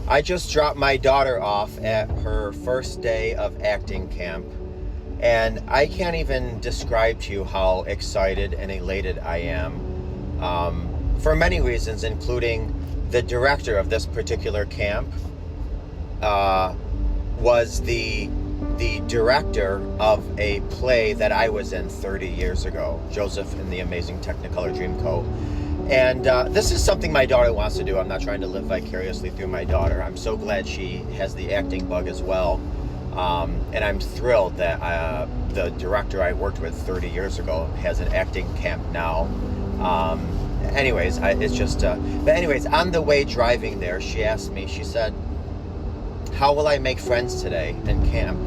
I just dropped my daughter off at her first day of acting camp, and I can't even describe to you how excited and elated I am, for many reasons, including the director of this particular camp was the director of a play that I was in 30 years ago, Joseph and the Amazing Technicolor Dreamcoat. And this is something my daughter wants to do. I'm not trying to live vicariously through my daughter. I'm so glad she has the acting bug as well. And I'm thrilled that the director I worked with 30 years ago has an acting camp now. It's just... but anyways, on the way driving there, she asked me, she said, how will I make friends today in camp?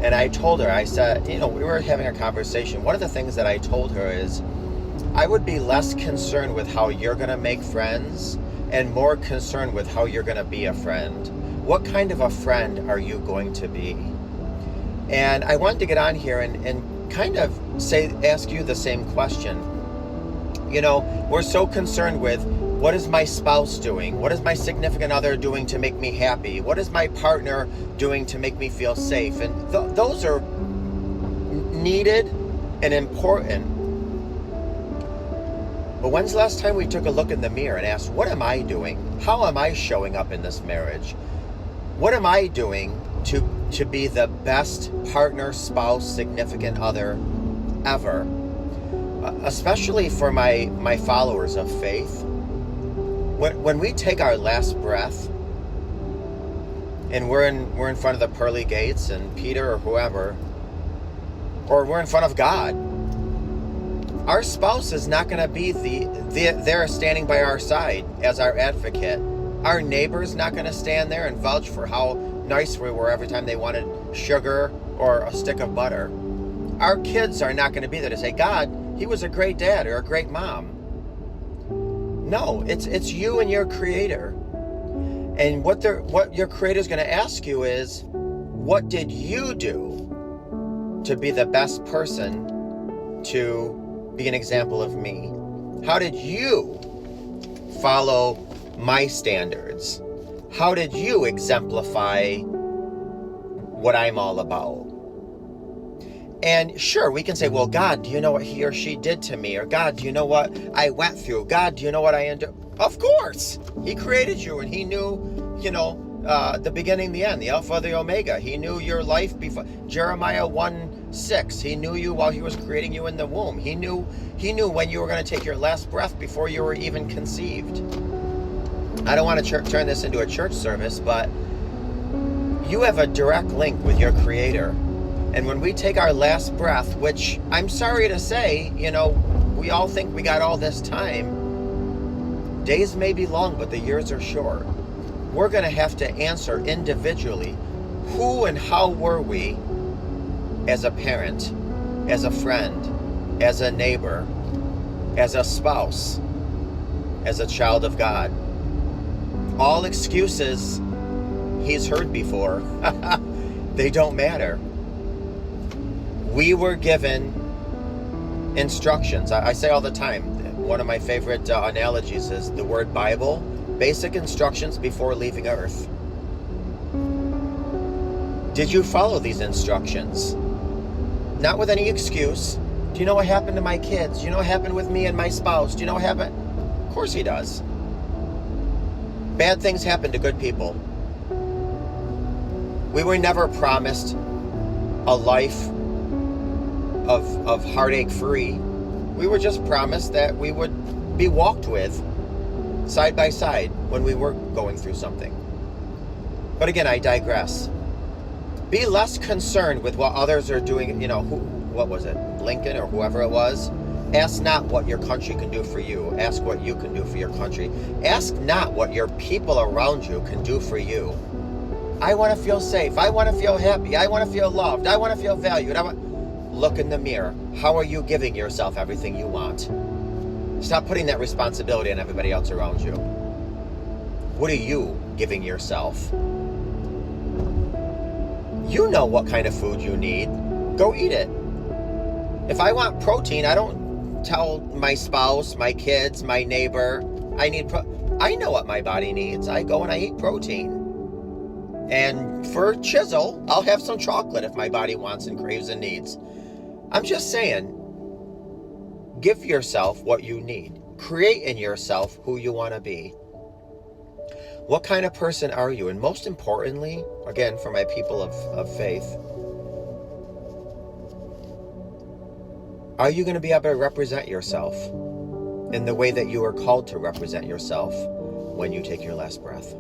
And I told her, I said, we were having a conversation. One of the things that I told her is, I would be less concerned with how you're going to make friends and more concerned with how you're going to be a friend. What kind of a friend are you going to be? And I wanted to get on here and kind of ask you the same question. We're so concerned with, what is my spouse doing? What is my significant other doing to make me happy? What is my partner doing to make me feel safe? And those are needed and important. But when's the last time we took a look in the mirror and asked, what am I doing? How am I showing up in this marriage? What am I doing to be the best partner, spouse, significant other ever? Especially for my followers of faith. When we take our last breath and we're in front of the pearly gates and Peter or whoever, or we're in front of God, our spouse is not going to be there standing by our side as our advocate. Our neighbor's not going to stand there and vouch for how nice we were every time they wanted sugar or a stick of butter. Our kids are not going to be there to say, God, he was a great dad or a great mom. No, it's you and your creator. And what your creator is going to ask you is, what did you do to be the best person to be an example of me? How did you follow my standards? How did you exemplify what I'm all about? And sure, we can say, well, God, do you know what he or she did to me? Or God, do you know what I went through? God, do you know what I endured? Of course! He created you and he knew, the beginning, the end, the Alpha, the Omega. He knew your life before. Jeremiah 1:6. He knew you while he was creating you in the womb. He knew when you were going to take your last breath before you were even conceived. I don't want to turn this into a church service, but you have a direct link with your creator. And when we take our last breath, which I'm sorry to say, we all think we got all this time. Days may be long, but the years are short. We're going to have to answer individually, who and how were we as a parent, as a friend, as a neighbor, as a spouse, as a child of God. All excuses he's heard before, they don't matter. We were given instructions. I say all the time, one of my favorite analogies is the word Bible, basic instructions before leaving Earth. Did you follow these instructions? Not with any excuse. Do you know what happened to my kids? Do you know what happened with me and my spouse? Do you know what happened? Of course he does. Bad things happen to good people. We were never promised a life of heartache free. We were just promised that we would be walked with side by side when we were going through something. But again, I digress. Be less concerned with what others are doing. What was it? Lincoln or whoever it was? Ask not what your country can do for you. Ask what you can do for your country. Ask not what your people around you can do for you. I want to feel safe. I want to feel happy. I want to feel loved. I want to feel valued. Look in the mirror. How are you giving yourself everything you want? Stop putting that responsibility on everybody else around you. What are you giving yourself? You know what kind of food you need. Go eat it. If I want protein, I don't tell my spouse, my kids, my neighbor, I know what my body needs. I go and I eat protein. And for chisel, I'll have some chocolate if my body wants and craves and needs. I'm just saying, give yourself what you need. Create in yourself who you want to be. What kind of person are you? And most importantly, again, for my people of faith, are you going to be able to represent yourself in the way that you are called to represent yourself when you take your last breath?